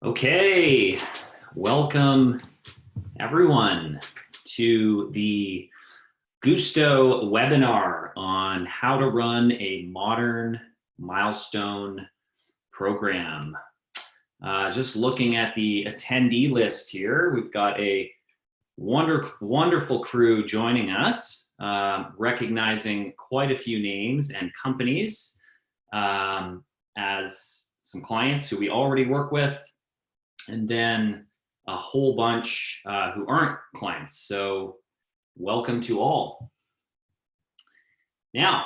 Okay, welcome everyone to the Guusto webinar on how to run a modern milestone program. Just looking at the attendee list here, we've got a wonderful crew joining us, recognizing quite a few names and companies as some clients who we already work with, and then a whole bunch who aren't clients. So welcome to all. Now,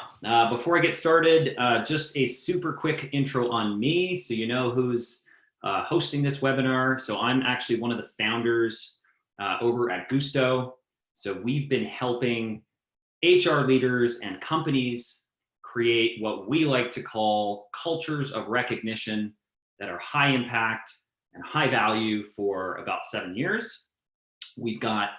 before I get started, just a super quick intro on me so you know who's hosting this webinar. So I'm actually one of the founders over at Guusto. So we've been helping HR leaders and companies create what we like to call cultures of recognition that are high impact and high value for about 7 years. We've got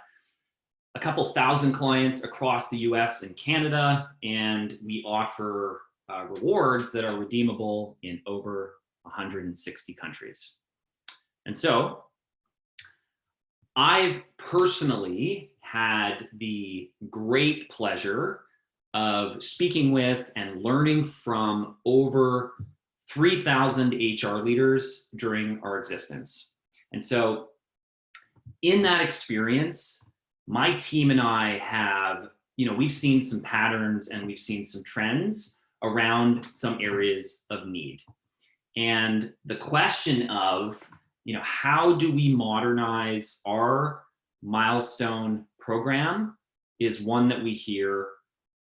a couple thousand clients across the US and Canada, and we offer rewards that are redeemable in over 160 countries. And so I've personally had the great pleasure of speaking with and learning from over 3,000 HR leaders during our existence. And so in that experience, my team and I have, we've seen some patterns and we've seen some trends around some areas of need. And the question of, how do we modernize our milestone program is one that we hear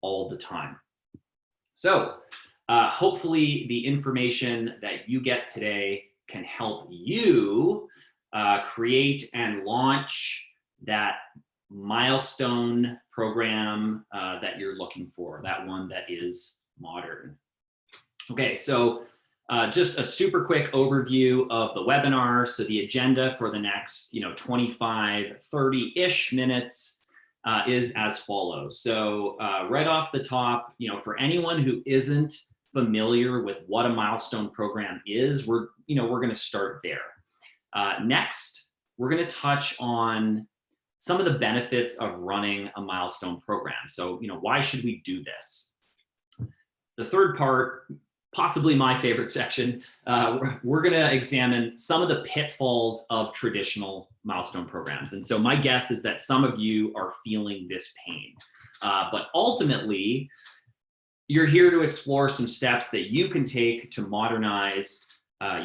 all the time. So hopefully the information that you get today can help you create and launch that milestone program that you're looking for, that one that is modern. Okay, so just a super quick overview of the webinar. So the agenda for the next 25, 30-ish minutes is as follows. So right off the top, for anyone who isn't familiar with what a milestone program is, we're going to start there. Next, we're going to touch on some of the benefits of running a milestone program. So, why should we do this? The third part, possibly my favorite section, we're going to examine some of the pitfalls of traditional milestone programs. And so my guess is that some of you are feeling this pain. But ultimately, you're here to explore some steps that you can take to modernize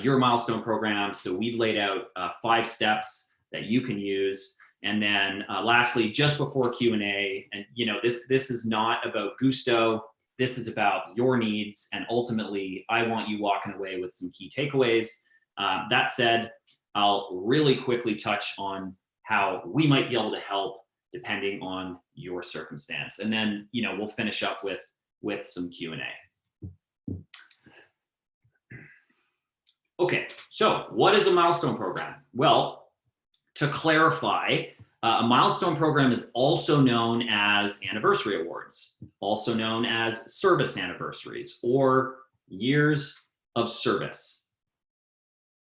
your milestone program. So we've laid out 5 steps that you can use. And then lastly, just before Q&A, and this is not about Guusto. This is about your needs, and ultimately, I want you walking away with some key takeaways. That said, I'll really quickly touch on how we might be able to help depending on your circumstance. And then, we'll finish up with some Q&A. Okay, so what is a milestone program? Well, to clarify, a milestone program is also known as anniversary awards, also known as service anniversaries or years of service.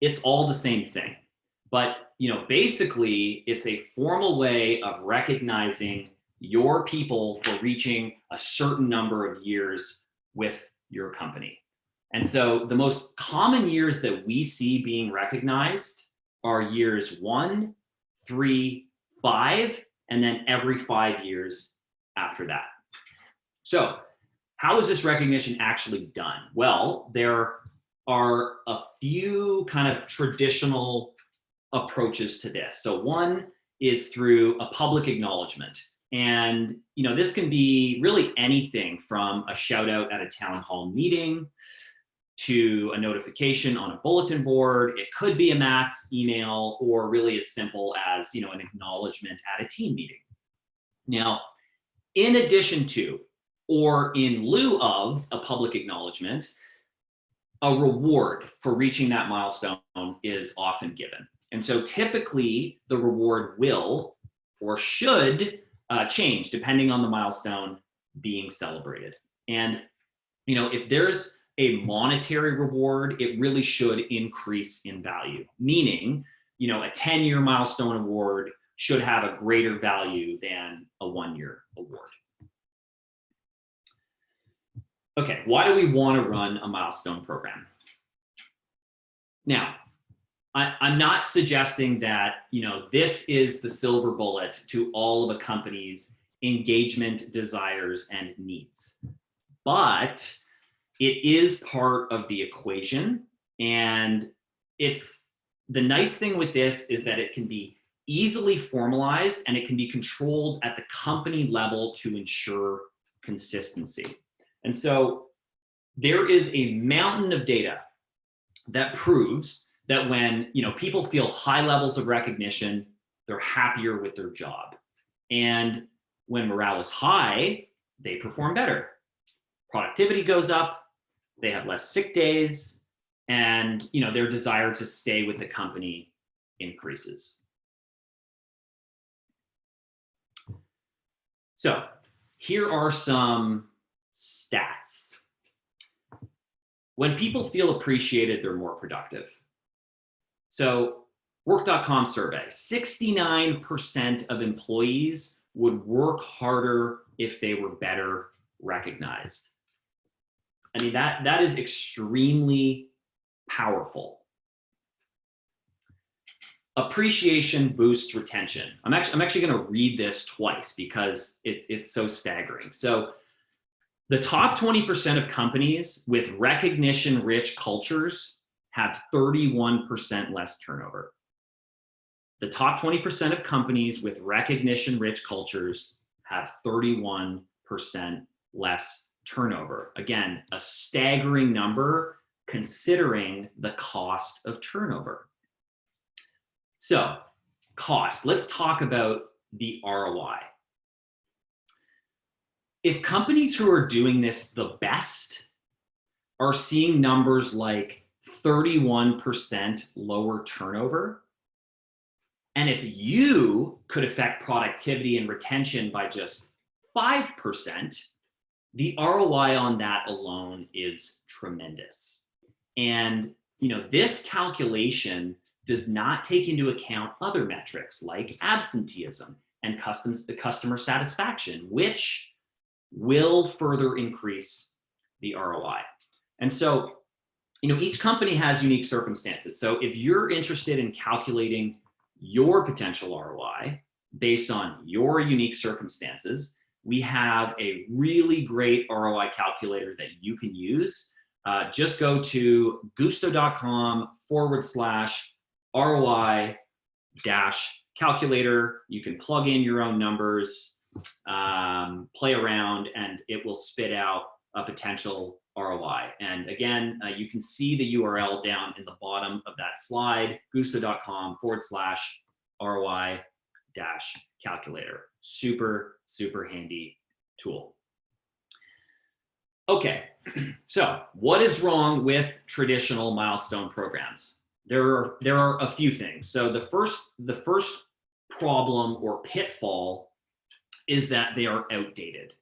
It's all the same thing, but basically it's a formal way of recognizing your people for reaching a certain number of years with your company. And so the most common years that we see being recognized are years 1, 3, 5, and then every 5 years after that. So how is this recognition actually done? Well, there are a few kind of traditional approaches to this. So one is through a public acknowledgement. And this can be really anything from a shout out at a town hall meeting to a notification on a bulletin board. It could be a mass email, or really as simple as an acknowledgement at a team meeting. Now, in addition to, or in lieu of a public acknowledgement, a reward for reaching that milestone is often given. And so typically the reward will or should change depending on the milestone being celebrated. And if there's a monetary reward, it really should increase in value. Meaning, a 10-year milestone award should have a greater value than a 1-year award. Okay, why do we want to run a milestone program? Now, I'm not suggesting that, this is the silver bullet to all of a company's engagement, desires, and needs. But it is part of the equation. And the nice thing with this is that it can be easily formalized and it can be controlled at the company level to ensure consistency. And so there is a mountain of data that proves that when people feel high levels of recognition, they're happier with their job. And when morale is high, they perform better. Productivity goes up, they have less sick days, and their desire to stay with the company increases. So here are some stats. When people feel appreciated, they're more productive. So work.com survey, 69% of employees would work harder if they were better recognized. I mean, that is extremely powerful. Appreciation boosts retention. I'm actually going to read this twice because it's so staggering. So the top 20% of companies with recognition-rich cultures have 31% less turnover. The top 20% of companies with recognition-rich cultures have 31% less turnover. Again, a staggering number considering the cost of turnover. So, cost. Let's talk about the ROI. If companies who are doing this the best are seeing numbers like 31% lower turnover, and if you could affect productivity and retention by just 5%, the ROI on that alone is tremendous. And this calculation does not take into account other metrics like absenteeism and customer satisfaction, which will further increase the ROI. And so, each company has unique circumstances. So if you're interested in calculating your potential ROI based on your unique circumstances, we have a really great ROI calculator that you can use. Just go to guusto.com/ROI-calculator. You can plug in your own numbers, play around, and it will spit out a potential ROI. And again, you can see the URL down in the bottom of that slide, guusto.com/ROI-calculator. Super, super handy tool. Okay, so what is wrong with traditional milestone programs? There are a few things. So the first problem or pitfall is that they are outdated.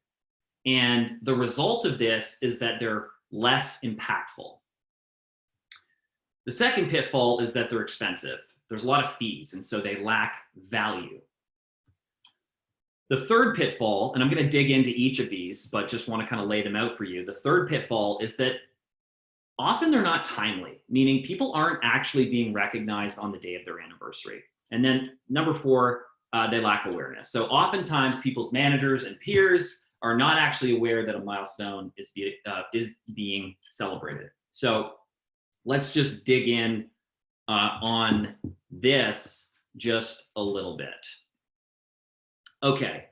And the result of this is that they're less impactful. The second pitfall is that they're expensive. There's a lot of fees, and so they lack value. The third pitfall, and I'm going to dig into each of these, but just want to kind of lay them out for you. The third pitfall is that often they're not timely, meaning people aren't actually being recognized on the day of their anniversary. And then number four, they lack awareness. So oftentimes people's managers and peers are not actually aware that a milestone is being celebrated. So let's just dig in on this just a little bit. Okay,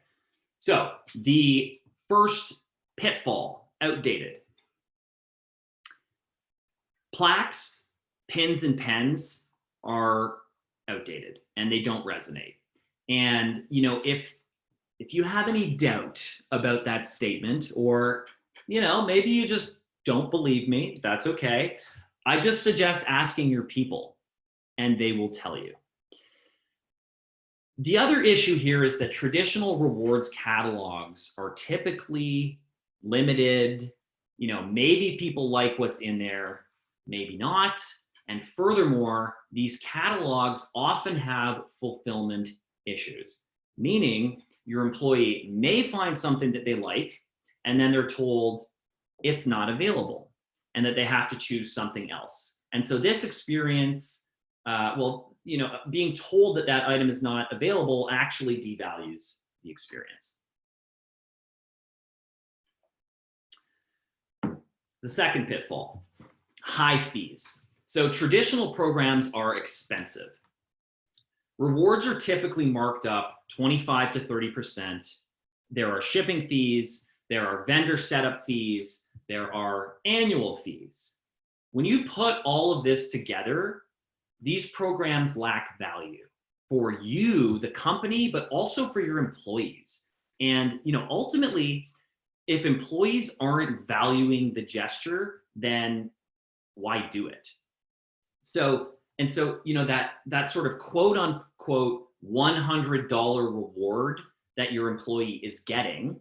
so the first pitfall, outdated. Plaques, pins, and pens are outdated and they don't resonate. And if you have any doubt about that statement, or maybe you just don't believe me, that's okay. I just suggest asking your people and they will tell you. The other issue here is that traditional rewards catalogs are typically limited, maybe people like what's in there, maybe not. And furthermore, these catalogs often have fulfillment issues, meaning your employee may find something that they like, and then they're told it's not available and that they have to choose something else. And so this experience, being told that that item is not available actually devalues the experience. The second pitfall, high fees. So traditional programs are expensive. Rewards are typically marked up 25 to 30%. There are shipping fees, there are vendor setup fees, there are annual fees. When you put all of this together, these programs lack value for you, the company, but also for your employees. And ultimately, if employees aren't valuing the gesture, then why do it? So that sort of quote unquote $100 reward that your employee is getting,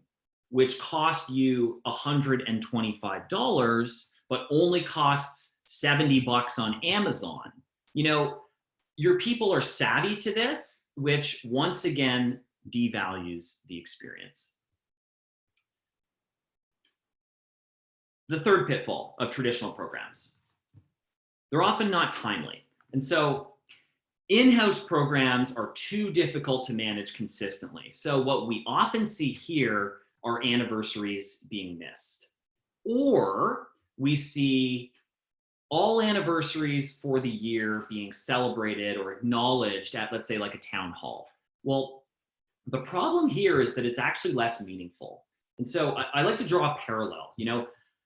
which cost you $125, but only costs $70 on Amazon. Your people are savvy to this, which once again devalues the experience. The third pitfall of traditional programs, they're often not timely. And so in-house programs are too difficult to manage consistently. So what we often see here are anniversaries being missed. Or we see all anniversaries for the year being celebrated or acknowledged at, let's say, like a town hall. Well, the problem here is that it's actually less meaningful. And so I like to draw a parallel.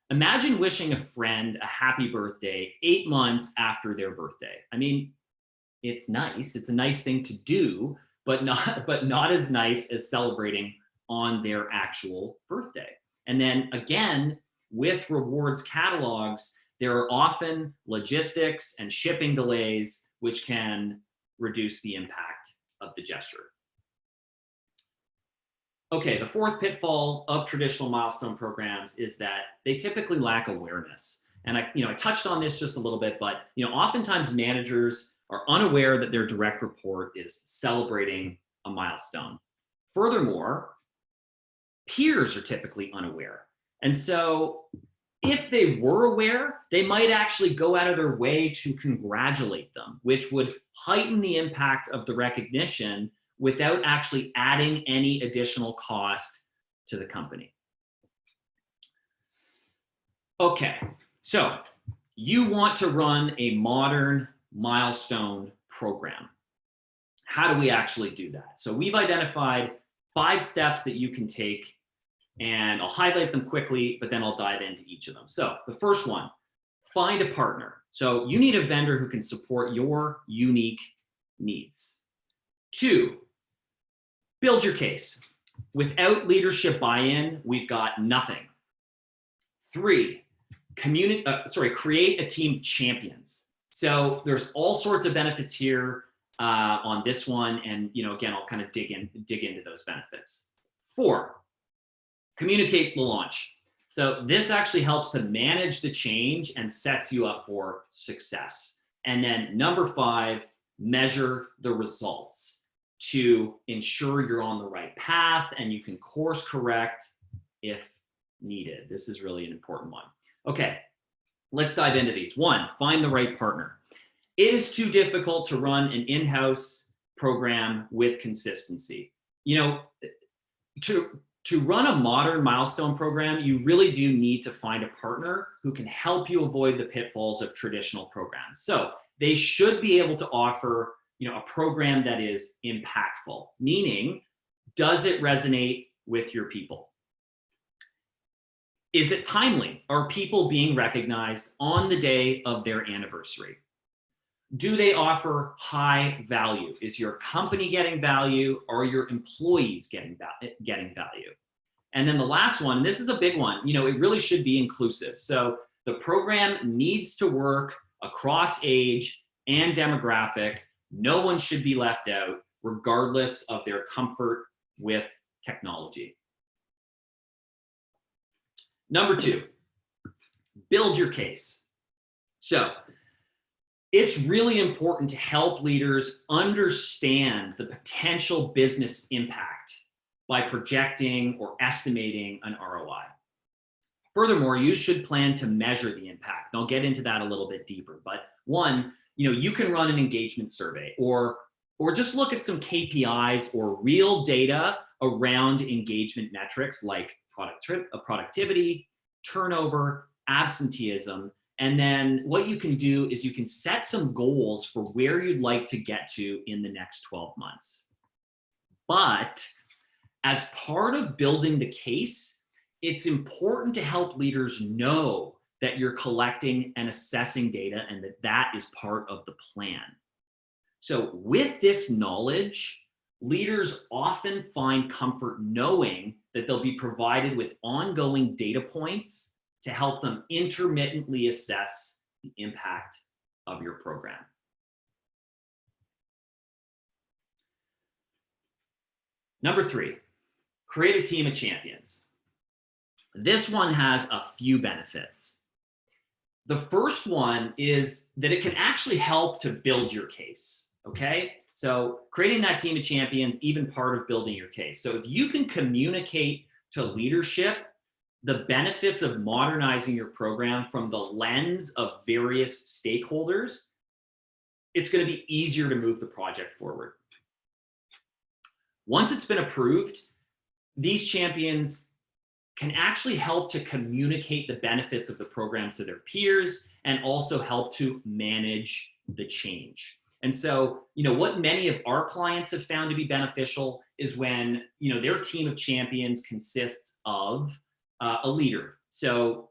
Imagine wishing a friend a happy birthday 8 months after their birthday. I mean, it's nice. It's a nice thing to do, but not as nice as celebrating on their actual birthday. And then again, with rewards catalogs, there are often logistics and shipping delays, which can reduce the impact of the gesture. Okay, the fourth pitfall of traditional milestone programs is that they typically lack awareness. And I touched on this just a little bit, but oftentimes managers are unaware that their direct report is celebrating a milestone. Furthermore, peers are typically unaware. And so if they were aware, they might actually go out of their way to congratulate them, which would heighten the impact of the recognition without actually adding any additional cost to the company. Okay, so you want to run a modern milestone program. How do we actually do that? So we've identified 5 steps that you can take, and I'll highlight them quickly, but then I'll dive into each of them. So the first one, find a partner. So you need a vendor who can support your unique needs. 2, build your case. Without leadership buy-in, we've got nothing. 3, create a team of champions. So there's all sorts of benefits here on this one, and again, I'll kind of dig into those benefits. 4, communicate the launch. So this actually helps to manage the change and sets you up for success. And then number 5, measure the results to ensure you're on the right path and you can course correct if needed. This is really an important one. Okay, let's dive into these. 1, find the right partner. It is too difficult to run an in-house program with consistency. To run a modern milestone program, you really do need to find a partner who can help you avoid the pitfalls of traditional programs. So they should be able to offer a program that is impactful, meaning, does it resonate with your people? Is it timely? Are people being recognized on the day of their anniversary? Do they offer high value? Is your company getting value? Are your employees getting value? And then the last one, and this is a big one, it really should be inclusive. So the program needs to work across age and demographic. No one should be left out, regardless of their comfort with technology. Number 2, build your case. So it's really important to help leaders understand the potential business impact by projecting or estimating an ROI. Furthermore, you should plan to measure the impact. And I'll get into that a little bit deeper. But one, you can run an engagement survey or just look at some KPIs or real data around engagement metrics like productivity, turnover, absenteeism. And then what you can do is you can set some goals for where you'd like to get to in the next 12 months. But as part of building the case, it's important to help leaders know that you're collecting and assessing data and that is part of the plan. So with this knowledge, leaders often find comfort knowing that they'll be provided with ongoing data points to help them intermittently assess the impact of your program. Number 3, create a team of champions. This one has a few benefits. The first one is that it can actually help to build your case, okay? So creating that team of champions, even part of building your case. So if you can communicate to leadership the benefits of modernizing your program from the lens of various stakeholders, it's going to be easier to move the project forward. Once it's been approved, these champions can actually help to communicate the benefits of the program to their peers and also help to manage the change. And so, what many of our clients have found to be beneficial is when, their team of champions consists of a leader. So,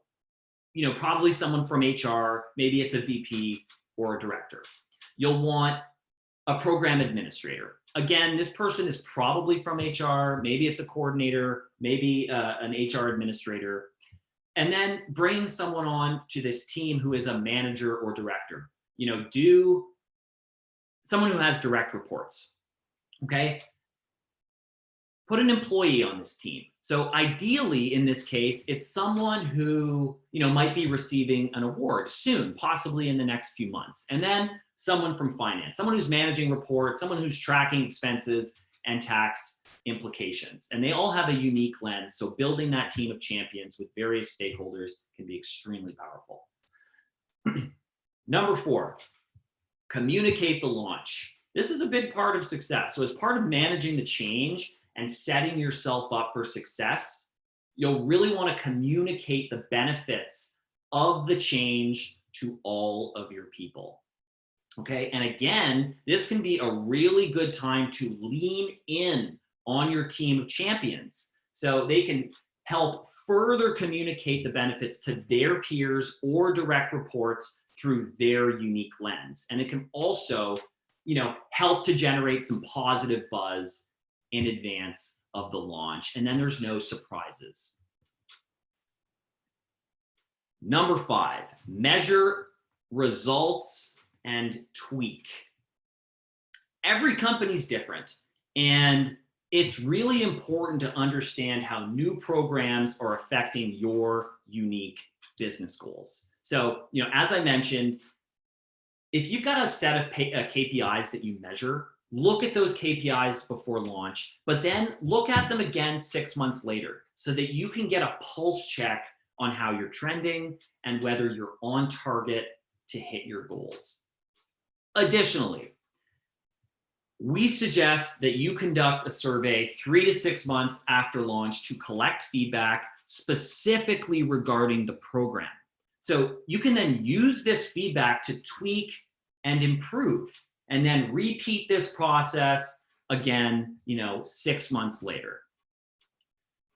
probably someone from HR, maybe it's a VP or a director. You'll want a program administrator. Again, this person is probably from HR, maybe it's a coordinator, maybe an HR administrator, and then bring someone on to this team who is a manager or director. Do someone who has direct reports, okay? Put an employee on this team. So ideally, in this case, it's someone who, might be receiving an award soon, possibly in the next few months. And then someone from finance, someone who's managing reports, someone who's tracking expenses and tax implications. And they all have a unique lens. So building that team of champions with various stakeholders can be extremely powerful. Number 4, communicate the launch. This is a big part of success. So as part of managing the change and setting yourself up for success, you'll really want to communicate the benefits of the change to all of your people. Okay, and again, this can be a really good time to lean in on your team of champions so they can help further communicate the benefits to their peers or direct reports through their unique lens. And it can also, help to generate some positive buzz in advance of the launch, and then there's no surprises. Number 5, measure results and tweak. Every company's different, and it's really important to understand how new programs are affecting your unique business goals. So, as I mentioned, if you've got a set of KPIs that you measure, look at those KPIs before launch, but then look at them again 6 months later so that you can get a pulse check on how you're trending and whether you're on target to hit your goals. Additionally, we suggest that you conduct a survey 3 to 6 months after launch to collect feedback specifically regarding the program. So you can then use this feedback to tweak and improve, and then repeat this process again, 6 months later.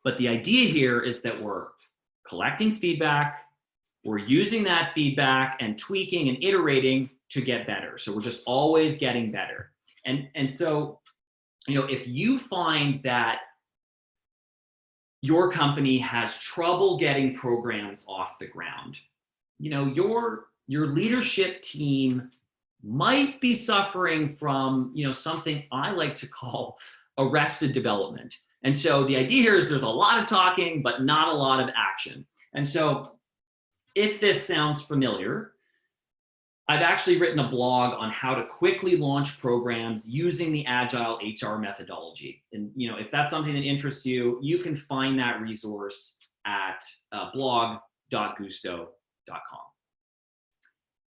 But the idea here is that we're collecting feedback, we're using that feedback and tweaking and iterating to get better. So we're just always getting better. And so, if you find that your company has trouble getting programs off the ground, your leadership team might be suffering from, something I like to call arrested development. And so the idea here is there's a lot of talking, but not a lot of action. And so if this sounds familiar, I've actually written a blog on how to quickly launch programs using the Agile HR methodology. And if that's something that interests you, you can find that resource at blog.guusto.com.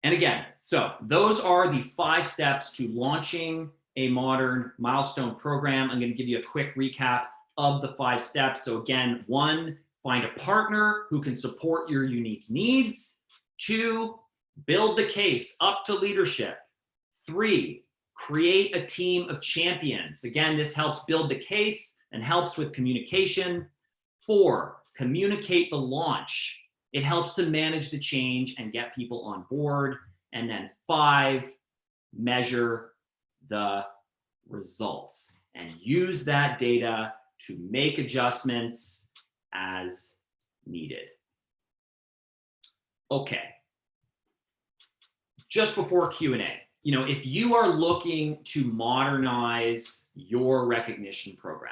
And again, so those are the 5 steps to launching a modern milestone program. I'm going to give you a quick recap of the 5 steps. So again, 1, find a partner who can support your unique needs. 2, build the case up to leadership. 3, create a team of champions. Again, this helps build the case and helps with communication. 4, communicate the launch. It helps to manage the change and get people on board. And then 5, measure the results and use that data to make adjustments as needed. Okay. Just before Q&A, if you are looking to modernize your recognition program,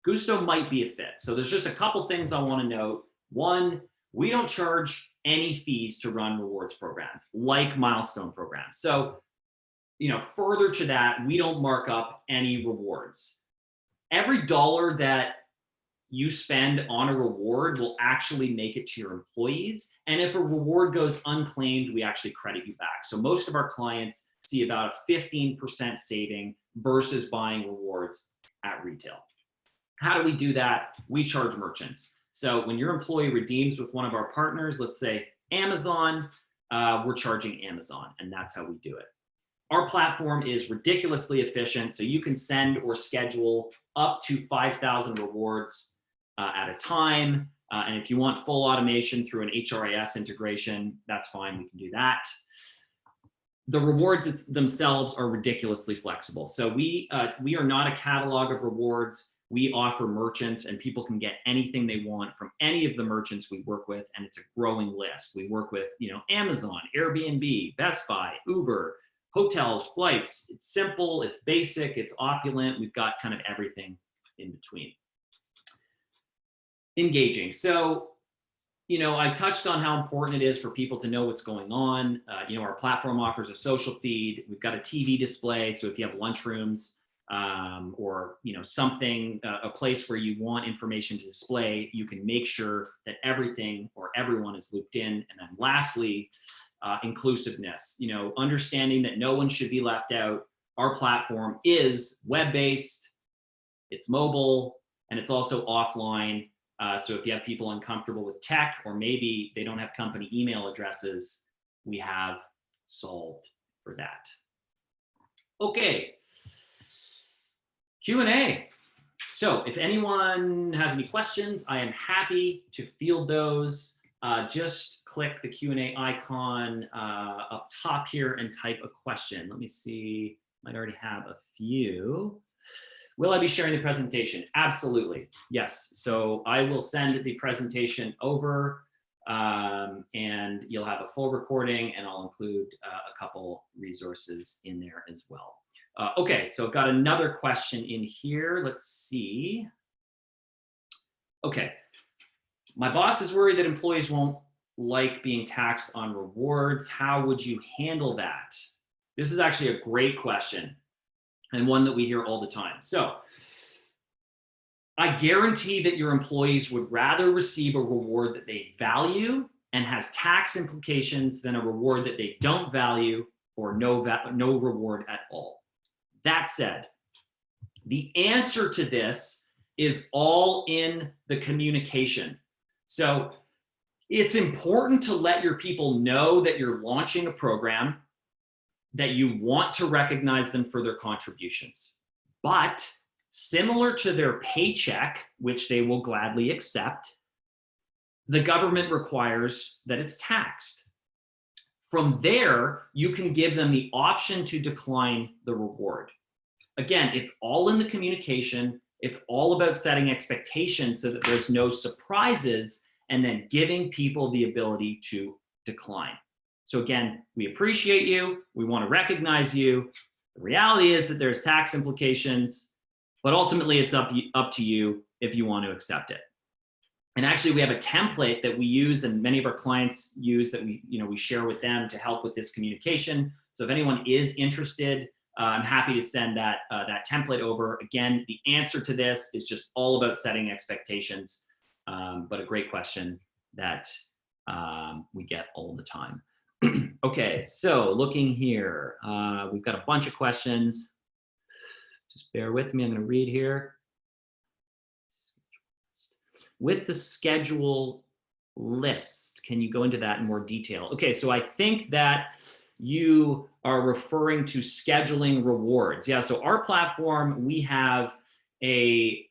Guusto might be a fit. So there's just a couple things I want to note. 1, we don't charge any fees to run rewards programs like milestone programs. So, further to that, we don't mark up any rewards. Every dollar that you spend on a reward will actually make it to your employees. And if a reward goes unclaimed, we actually credit you back. So most of our clients see about a 15% saving versus buying rewards at retail. How do we do that? We charge merchants. So when your employee redeems with one of our partners, let's say Amazon, we're charging Amazon, and that's how we do it. Our platform is ridiculously efficient, so you can send or schedule up to 5,000 rewards at a time. And if you want full automation through an HRIS integration, that's fine, we can do that. The rewards themselves are ridiculously flexible. So we are not a catalog of rewards. We offer merchants, and people can get anything they want from any of the merchants we work with, and it's a growing list. We work with Amazon, Airbnb, Best Buy, Uber, hotels, flights. It's simple, it's basic, it's opulent. We've got kind of everything in between. Engaging. So, I touched on how important it is for people to know what's going on. Our platform offers a social feed. We've got a TV display. So if you have lunchrooms or, something, a place where you want information to display, you can make sure that everything or everyone is looped in. And then lastly, inclusiveness, understanding that no one should be left out. Our platform is web-based, it's mobile, and it's also offline. So if you have people uncomfortable with tech, or maybe they don't have company email addresses, we have solved for that. Okay, Q&A. So if anyone has any questions, I am happy to field those. Just click the Q&A icon up top here and type a question. Let me see, might already have a few. Will I be sharing the presentation? Absolutely, yes. So I will send the presentation over and you'll have a full recording, and I'll include a couple resources in there as well. Okay, so I've got another question in here. Let's see. Okay, my boss is worried that employees won't like being taxed on rewards. How would you handle that? This is actually a great question, and one that we hear all the time. So I guarantee that your employees would rather receive a reward that they value and has tax implications than a reward that they don't value or no reward at all. That said, the answer to this is all in the communication. So it's important to let your people know that you're launching a program, that you want to recognize them for their contributions. But similar to their paycheck, which they will gladly accept, the government requires that it's taxed. From there, you can give them the option to decline the reward. Again, it's all in the communication. It's all about setting expectations so that there's no surprises, and then giving people the ability to decline. So again, we appreciate you. We want to recognize you. The reality is that there's tax implications, but ultimately it's up to you if you want to accept it. And actually, we have a template that we use and many of our clients use that we share with them to help with this communication. So if anyone is interested, I'm happy to send that template over. Again, the answer to this is just all about setting expectations, but a great question that we get all the time. Okay, so looking here, we've got a bunch of questions. Just bear with me, I'm going to read here. With the schedule list, can you go into that in more detail? Okay, so I think that you are referring to scheduling rewards. Yeah, so our platform, we have a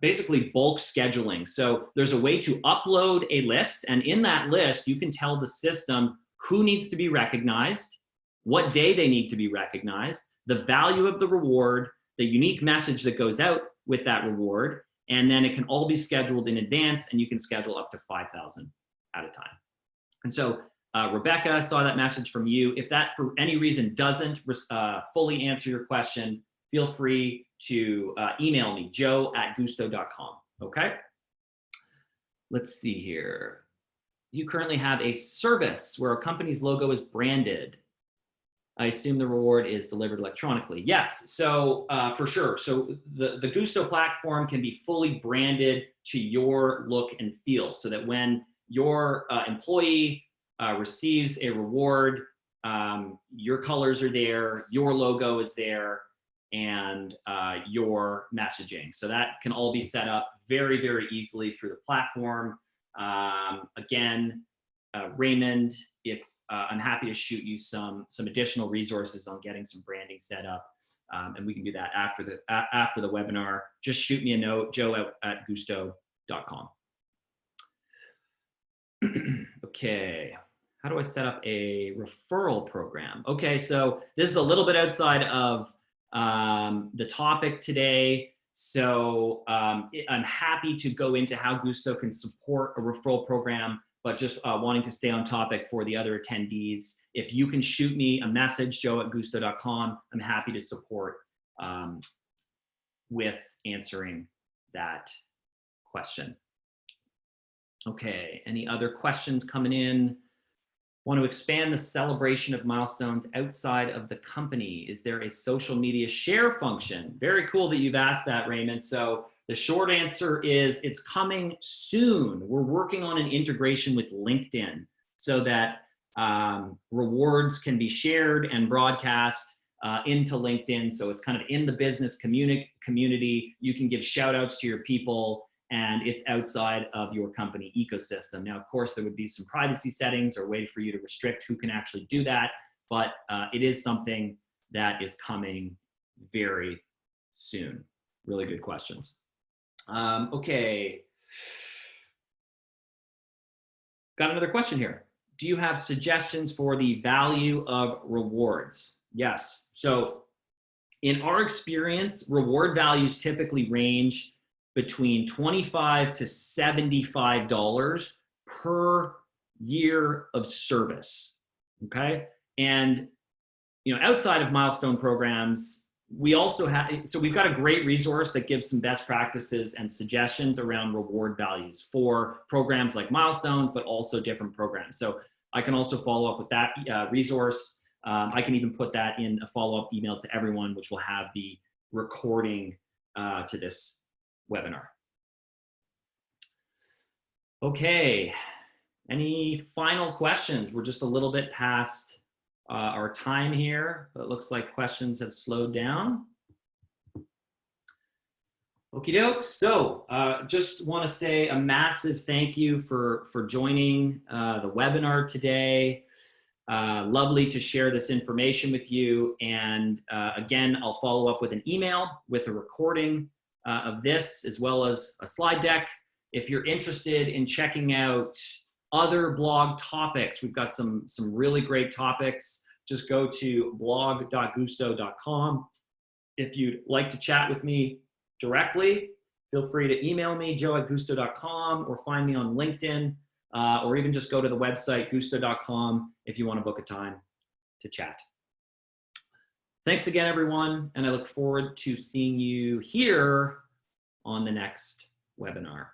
basically bulk scheduling. So there's a way to upload a list, and in that list, you can tell the system who needs to be recognized, what day they need to be recognized, the value of the reward, the unique message that goes out with that reward, and then it can all be scheduled in advance, and you can schedule up to 5,000 at a time. And so Rebecca saw that message from you. If that for any reason doesn't fully answer your question, feel free to email me, joe@guusto.com, okay? Let's see here. Do you currently have a service where a company's logo is branded? I assume the reward is delivered electronically. Yes, so for sure. So the Guusto platform can be fully branded to your look and feel, so that when your employee receives a reward, your colors are there, your logo is there, and your messaging. So that can all be set up very, very easily through the platform. Again, Raymond, if I'm happy to shoot you some additional resources on getting some branding set up, and we can do that after the webinar. Just shoot me a note, joe@guusto.com. Okay, how do I set up a referral program? Okay, so this is a little bit outside of the topic today. So I'm happy to go into how Guusto can support a referral program, but just wanting to stay on topic for the other attendees. If you can shoot me a message, joe@guusto.com, I'm happy to support with answering that question. Okay, any other questions coming in? Want to expand the celebration of milestones outside of the company. Is there a social media share function? Very cool that you've asked that, Raymond. So the short answer is it's coming soon. We're working on an integration with LinkedIn so that rewards can be shared and broadcast into LinkedIn. So it's kind of in the business community. You can give shout outs to your people, and it's outside of your company ecosystem. Now, of course, there would be some privacy settings or way for you to restrict who can actually do that, but it is something that is coming very soon. Really good questions. Okay. Got another question here. Do you have suggestions for the value of rewards? Yes. So in our experience, reward values typically range between $25 to $75 per year of service. Okay. And, outside of milestone programs, we also have, so we've got a great resource that gives some best practices and suggestions around reward values for programs like Milestones, but also different programs. So I can also follow up with that resource. I can even put that in a follow-up email to everyone, which will have the recording to this webinar. Okay, any final questions? We're just a little bit past our time here, but it looks like questions have slowed down. Okie doke. So just want to say a massive thank you for joining the webinar today. Lovely to share this information with you. And again, I'll follow up with an email with a recording of this, as well as a slide deck. If you're interested in checking out other blog topics, we've got some really great topics. Just go to blog.guusto.com. If you'd like to chat with me directly, feel free to email me, joe@guusto.com, or find me on LinkedIn, or even just go to the website, guusto.com, if you want to book a time to chat. Thanks again, everyone, and I look forward to seeing you here on the next webinar.